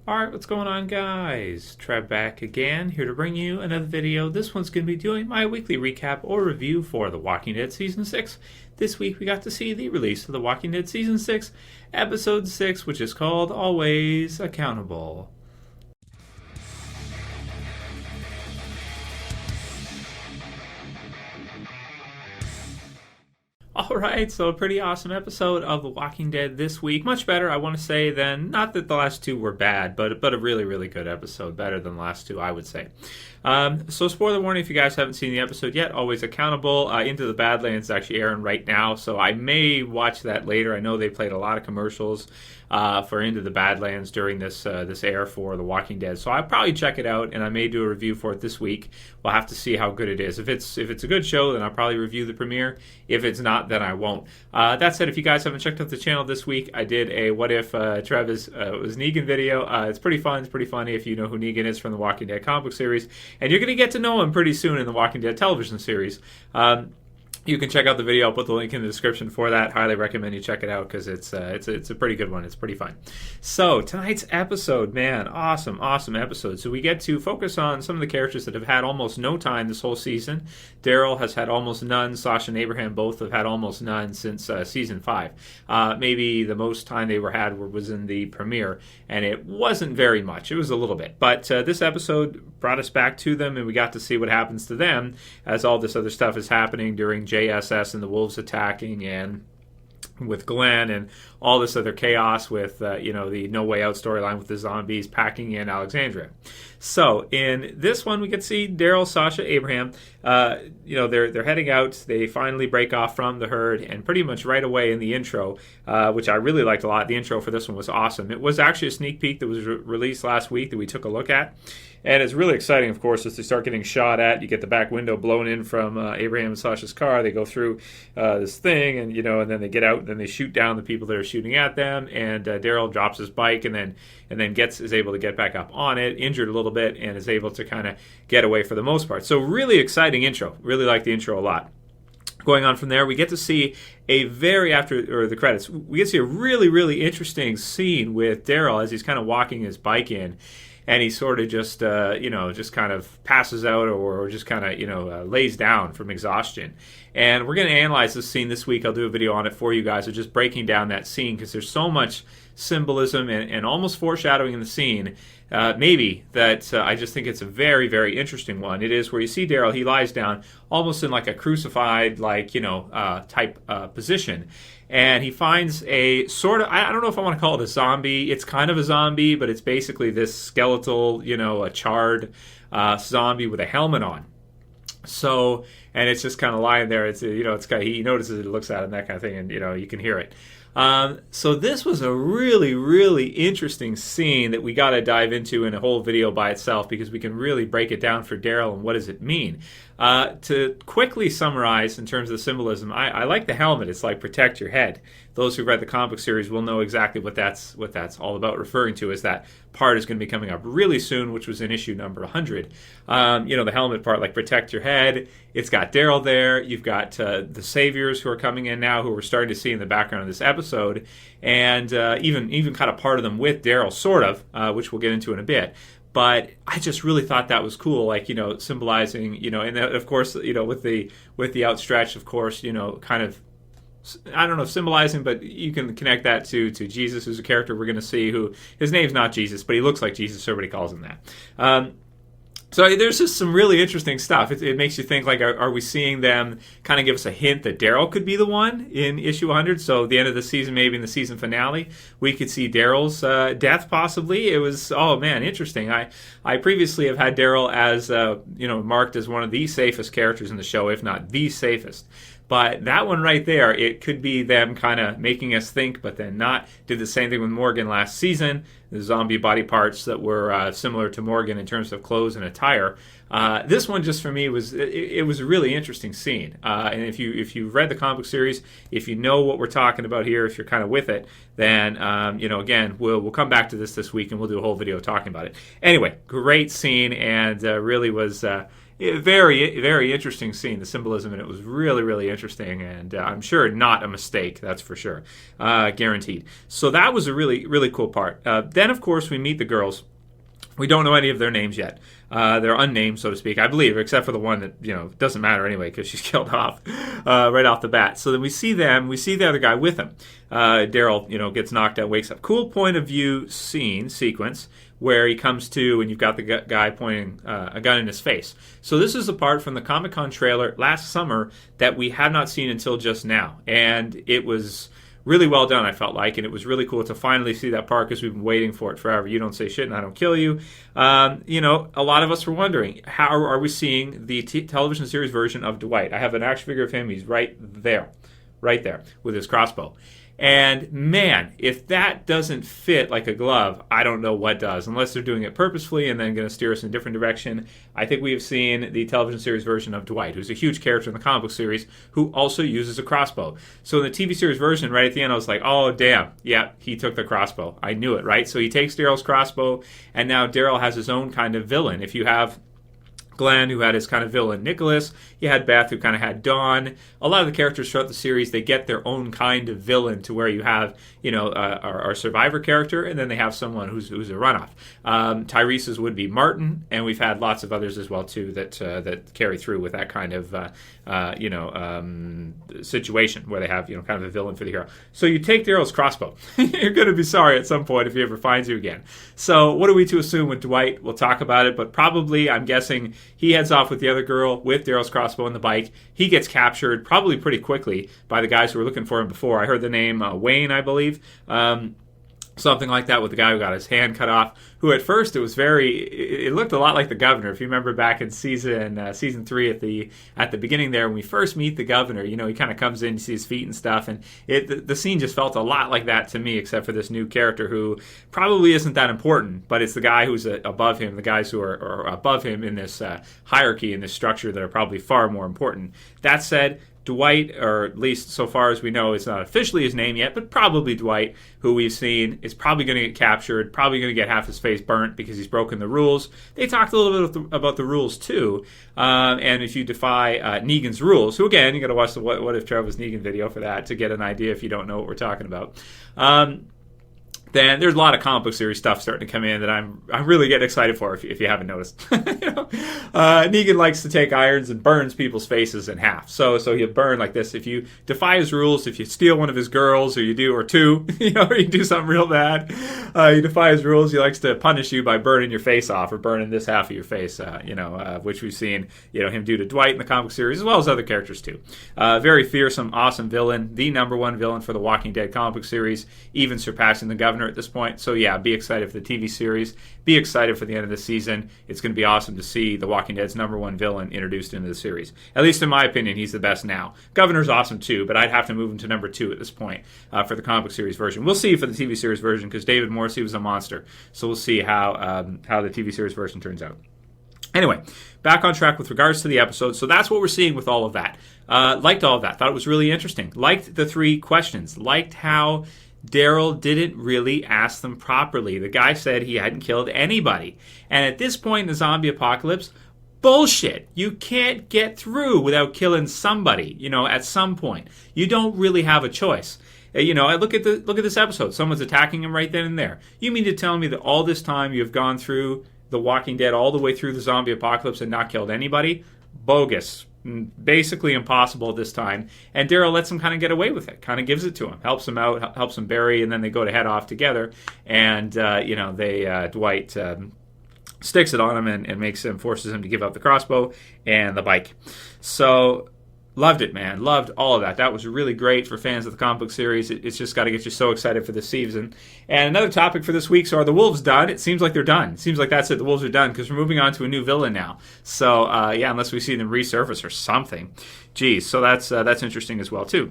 Alright, what's going on, guys? Trev back again, here to bring you another video. This one's going to be doing my weekly recap or review for The Walking Dead Season 6. This week we got to see the release of The Walking Dead Season 6, Episode 6, which is called Always Accountable. Alright, so a pretty awesome episode of The Walking Dead this week. Much better, I want to say, than, not that the last two were bad, but a really, really good episode. Better than the last two, I would say. So spoiler warning, if you guys haven't seen the episode yet, Always Accountable. Into the Badlands is actually airing right now, so I may watch that later. I know they played a lot of commercials for Into the Badlands during this air for The Walking Dead, so I'll probably check it out, and I may do a review for it this week. We'll have to see how good it is. If it's a good show, then I'll probably review the premiere. If it's not, then I won't. That said, if you guys haven't checked out the channel this week, I did a What If Trev was Negan video. It's pretty fun. It's pretty funny if you know who Negan is from the Walking Dead comic book series. And you're going to get to know him pretty soon in the Walking Dead television series. You can check out the video. I'll put the link in the description for that. Highly recommend you check it out because it's a pretty good one. It's pretty fun. So tonight's episode, man, awesome episode. So we get to focus on some of the characters that have had almost no time this whole season. Daryl has had almost none. Sasha and Abraham both have had almost none since season 5. Maybe the most time they had was in the premiere, and it wasn't very much. It was a little bit. But this episode brought us back to them, and we got to see what happens to them as all this other stuff is happening during JSS and the wolves attacking, and with Glenn and all this other chaos with the No Way Out storyline with the zombies packing in Alexandria. So in this one, we get to see Daryl, Sasha, Abraham. They're heading out. They finally break off from the herd, and pretty much right away in the intro, which I really liked a lot. The intro for this one was awesome. It was actually a sneak peek that was released last week that we took a look at. And it's really exciting, of course, as they start getting shot at. You get the back window blown in from Abraham and Sasha's car. They go through this thing, and then they get out, and then they shoot down the people that are shooting at them. And Daryl drops his bike, and then is able to get back up on it, injured a little bit, and is able to kind of get away for the most part. So really exciting intro. Really like the intro a lot. Going on from there, we get to see after the credits, we get to see a really, really interesting scene with Daryl as he's kind of walking his bike in. And he sort of just kind of passes out or just kind of, lays down from exhaustion. And we're going to analyze this scene this week. I'll do a video on it for you guys of just breaking down that scene because there's so much symbolism and almost foreshadowing in the scene. Maybe that I just think it's a very, very interesting one. It is where you see Daryl, he lies down almost in like a crucified, type position. And he finds a sort of, I don't know if I want to call it a zombie. It's kind of a zombie, but it's basically this skeletal, a charred zombie with a helmet on. So, and it's just kind of lying there. It's, it's kind of, he notices it, looks at him, that kind of thing, and, you can hear it. So this was a really, really interesting scene that we got to dive into in a whole video by itself because we can really break it down for Daryl and what does it mean. To quickly summarize in terms of the symbolism, I like the helmet. It's like protect your head. Those who read the comic book series will know exactly what that's all about, referring to as that part is going to be coming up really soon, which was in issue number 100. The helmet part, like protect your head. It's got Daryl there. You've got the saviors who are coming in now, who we're starting to see in the background of this episode, and even kind of part of them with Daryl, sort of, which we'll get into in a bit. But I just really thought that was cool, symbolizing, and of course, with the outstretched, of course, kind of, I don't know if symbolizing, but you can connect that to Jesus, who's a character we're going to see, who his name's not Jesus, but he looks like Jesus, so everybody calls him that. So there's just some really interesting stuff. It makes you think, are we seeing them kind of give us a hint that Daryl could be the one in issue 100? So at the end of the season, maybe in the season finale, we could see Daryl's death possibly. It was, interesting. I previously have had Daryl as, marked as one of the safest characters in the show, if not the safest. But that one right there, it could be them kind of making us think, but then not. Did the same thing with Morgan last season. The zombie body parts that were similar to Morgan in terms of clothes and attire. This one, just for me, was a really interesting scene. And if you've read the comic book series, if you know what we're talking about here, if you're kind of with it, then again, we'll come back to this week and we'll do a whole video talking about it. Anyway, great scene, and really was. Very, very interesting scene. The symbolism in it was really, really interesting, and I'm sure not a mistake, that's for sure. Guaranteed. So that was a really, really cool part. Then, of course, we meet the girls. We don't know any of their names yet. They're unnamed, so to speak, I believe, except for the one that, doesn't matter anyway because she's killed off right off the bat. So then we see them. We see the other guy with them. Daryl, gets knocked out, wakes up. Cool point of view sequence where he comes to and you've got the guy pointing a gun in his face. So this is the part from the Comic-Con trailer last summer that we had not seen until just now. And it was really well done, I felt like, and it was really cool to finally see that part because we've been waiting for it forever. You don't say shit and I don't kill you. A lot of us were wondering, how are we seeing the television series version of Dwight? I have an action figure of him. He's right there, with his crossbow. And man, if that doesn't fit like a glove, I don't know what does, unless they're doing it purposefully and then going to steer us in a different direction. I think we have seen the television series version of Dwight, who's a huge character in the comic book series, who also uses a crossbow. So in the TV series version, right at the end, I was like, oh, damn, yeah, he took the crossbow. I knew it, right? So he takes Daryl's crossbow, and now Daryl has his own kind of villain. If you have Glenn, who had his kind of villain Nicholas. You had Beth, who kind of had Dawn. A lot of the characters throughout the series, they get their own kind of villain to where you have, our survivor character, and then they have someone who's a runoff. Tyrese's would be Martin, and we've had lots of others as well, too, that carry through with that kind of, situation where they have, kind of a villain for the hero. So you take Daryl's crossbow. You're going to be sorry at some point if he ever finds you again. So what are we to assume with Dwight? We'll talk about it, but probably, I'm guessing, he heads off with the other girl with Daryl's crossbow and the bike. He gets captured probably pretty quickly by the guys who were looking for him before. I heard the name Wayne, I believe. Something like that with the guy who got his hand cut off, who at first it looked a lot like the governor. If you remember back in season 3 at the beginning there, when we first meet the governor, he kind of comes in, you see his feet and stuff, and the scene just felt a lot like that to me, except for this new character who probably isn't that important, but it's the guy who's above him, the guys who are above him in this hierarchy, in this structure, that are probably far more important. That said, Dwight, or at least so far as we know, it's not officially his name yet, but probably Dwight, who we've seen, is probably going to get captured, probably going to get half his face burnt because he's broken the rules. They talked a little bit about the rules, too. And if you defy Negan's rules, who, again, you got to watch the What If Trev Was Negan video for that to get an idea if you don't know what we're talking about. Then there's a lot of comic book series stuff starting to come in that I'm really getting excited for, if you haven't noticed. Negan likes to take irons and burns people's faces in half. So he'll burn like this. If you defy his rules, if you steal one of his girls, or two, or you do something real bad, you defy his rules, he likes to punish you by burning your face off, or burning this half of your face, which we've seen him do to Dwight in the comic series, as well as other characters too. Very fearsome, awesome villain, the number one villain for the Walking Dead comic book series, even surpassing the governor at this point. So yeah, be excited for the TV series. Be excited for the end of the season. It's going to be awesome to see The Walking Dead's number one villain introduced into the series. At least in my opinion, he's the best now. Governor's awesome too, but I'd have to move him to number 2 at this point for the comic book series version. We'll see for the TV series version, because David Morrissey was a monster. So we'll see how the TV series version turns out. Anyway, back on track with regards to the episode. So that's what we're seeing with all of that. Liked all of that. Thought it was really interesting. Liked the 3 questions. Liked how Daryl didn't really ask them properly. The guy said he hadn't killed anybody. And at this point in the zombie apocalypse, bullshit. You can't get through without killing somebody, at some point. You don't really have a choice. I look at this episode. Someone's attacking him right then and there. You mean to tell me that all this time you've gone through The Walking Dead all the way through the zombie apocalypse and not killed anybody? Bogus. Basically impossible at this time. And Daryl lets him kind of get away with it. Kind of gives it to him. Helps him out. Helps him bury. And then they go to head off together. And, Dwight sticks it on him and forces him to give up the crossbow and the bike. So loved it, man. Loved all of that. That was really great for fans of the comic book series. It's just got to get you so excited for this season. And another topic for this week, so are the Wolves done? It seems like they're done. It seems like that's it. The Wolves are done, because we're moving on to a new villain now. So, unless we see them resurface or something. Geez, so that's interesting as well, too.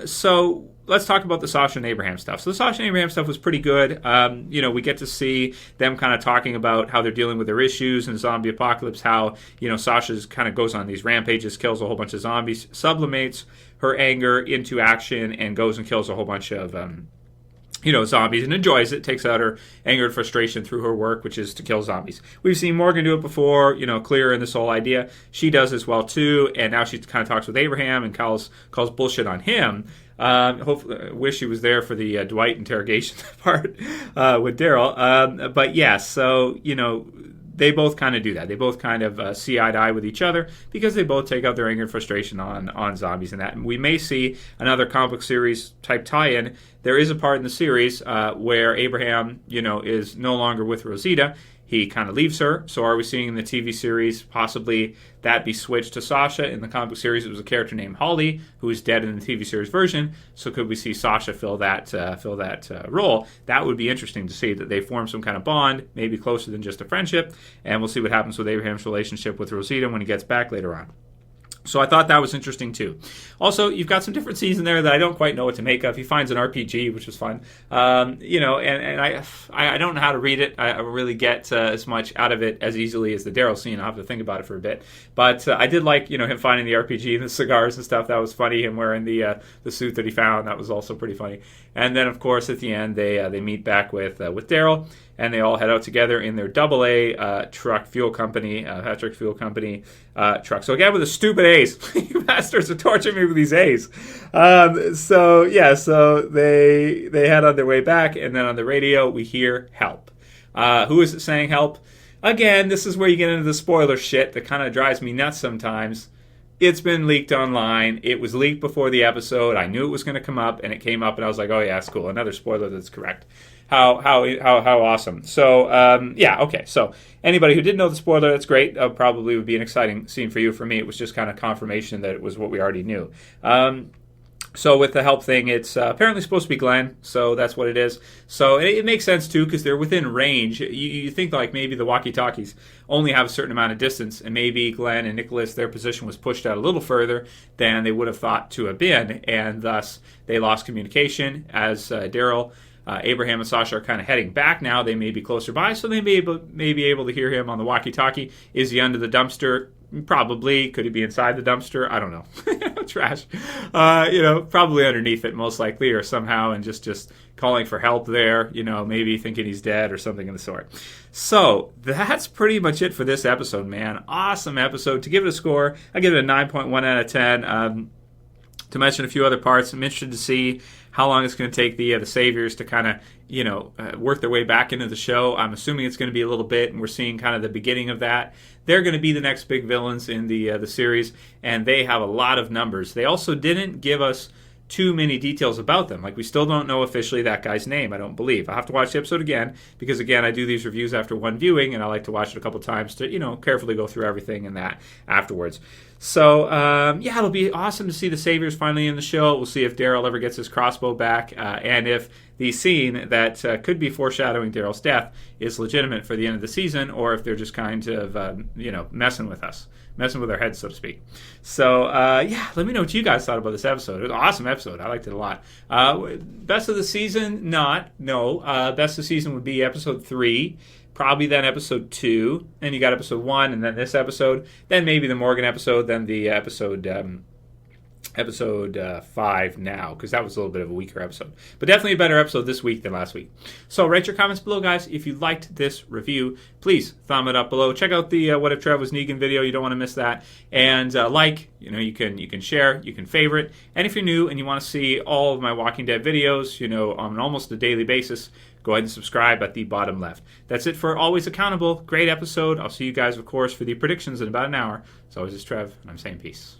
So let's talk about the Sasha and Abraham stuff. So the Sasha and Abraham stuff was pretty good. We get to see them kind of talking about how they're dealing with their issues in the zombie apocalypse, how, Sasha's kind of goes on these rampages, kills a whole bunch of zombies, sublimates her anger into action, and goes and kills a whole bunch of zombies and enjoys it, takes out her anger and frustration through her work, which is to kill zombies. We've seen Morgan do it before, clear in this whole idea. She does as well too, and now she kind of talks with Abraham and calls bullshit on him. Hopefully, wish she was there for the Dwight interrogation part with Daryl. But yes, so, they both kind of do that. They both kind of see eye to eye with each other because they both take out their anger and frustration on zombies and that. And we may see another comic book series type tie-in. There is a part in the series where Abraham, is no longer with Rosita. He kind of leaves her. So are we seeing in the TV series possibly that be switched to Sasha? In the comic book series, it was a character named Holly who is dead in the TV series version. So could we see Sasha fill that role? That would be interesting to see, that they form some kind of bond, maybe closer than just a friendship. And we'll see what happens with Abraham's relationship with Rosita when he gets back later on. So I thought that was interesting too. Also, you've got some different scenes in there that I don't quite know what to make of. He finds an RPG, which was fun. And I don't know how to read it. I really get as much out of it as easily as the Daryl scene. I'll have to think about it for a bit. But I did like, him finding the RPG and the cigars and stuff. That was funny. Him wearing the suit that he found. That was also pretty funny. And then, of course, at the end, they meet back with Daryl. And they all head out together in their AA truck fuel company, Patrick Fuel Company truck. So again, with the stupid A's. You bastards are torturing me with these A's. So they head on their way back, and then on the radio we hear help. Who is it saying help? Again, this is where you get into the spoiler shit that kind of drives me nuts sometimes. It's been leaked online. It was leaked before the episode. I knew it was going to come up, and it came up, and I was like, oh yeah, that's cool. Another spoiler that's correct. How awesome. So, okay. So anybody who didn't know the spoiler, that's great. Probably would be an exciting scene for you. For me, it was just kind of confirmation that it was what we already knew. So with the help thing, it's apparently supposed to be Glenn, so that's what it is. So it makes sense, too, because they're within range. You think, like, maybe the walkie-talkies only have a certain amount of distance, and maybe Glenn and Nicholas, their position was pushed out a little further than they would have thought to have been, and thus they lost communication as Daryl, Abraham, and Sasha are kind of heading back now. They may be closer by, so they may be able to hear him on the walkie-talkie. Is he under the dumpster? Probably. Could he be inside the dumpster? I don't know. Trash. Probably underneath it, most likely, or somehow, and just calling for help there. Maybe thinking he's dead or something of the sort. So that's pretty much it for this episode, man. Awesome episode. To give it a score, I give it a 9.1 out of 10. To mention a few other parts, I'm interested to see how long it's going to take the Saviors to kind of, work their way back into the show. I'm assuming it's going to be a little bit, and we're seeing kind of the beginning of that. They're going to be the next big villains in the series, and they have a lot of numbers. They also didn't give us too many details about them. Like, we still don't know officially that guy's name, I don't believe. I'll have to watch the episode again, because, again, I do these reviews after one viewing, and I like to watch it a couple times to, carefully go through everything and that afterwards. So, it'll be awesome to see the Saviors finally in the show. We'll see if Daryl ever gets his crossbow back, and if the scene that could be foreshadowing Daryl's death is legitimate for the end of the season, or if they're just kind of, messing with us. Messing with our heads, so to speak. So, let me know what you guys thought about this episode. It was an awesome episode. I liked it a lot. Best of the season? Not. No. Best of the season would be episode 3. Probably then episode 2. Then you got episode 1, and then this episode. Then maybe the Morgan episode. Then the episode 5 now, because that was a little bit of a weaker episode. But definitely a better episode this week than last week. So write your comments below, guys. If you liked this review, please thumb it up below. Check out the What If Trev Was Negan video. You don't want to miss that. And you can share, you can favorite. And if you're new and you want to see all of my Walking Dead videos, on almost a daily basis, go ahead and subscribe at the bottom left. That's it for Always Accountable. Great episode. I'll see you guys, of course, for the predictions in about an hour. As always, it's Trev, and I'm saying peace.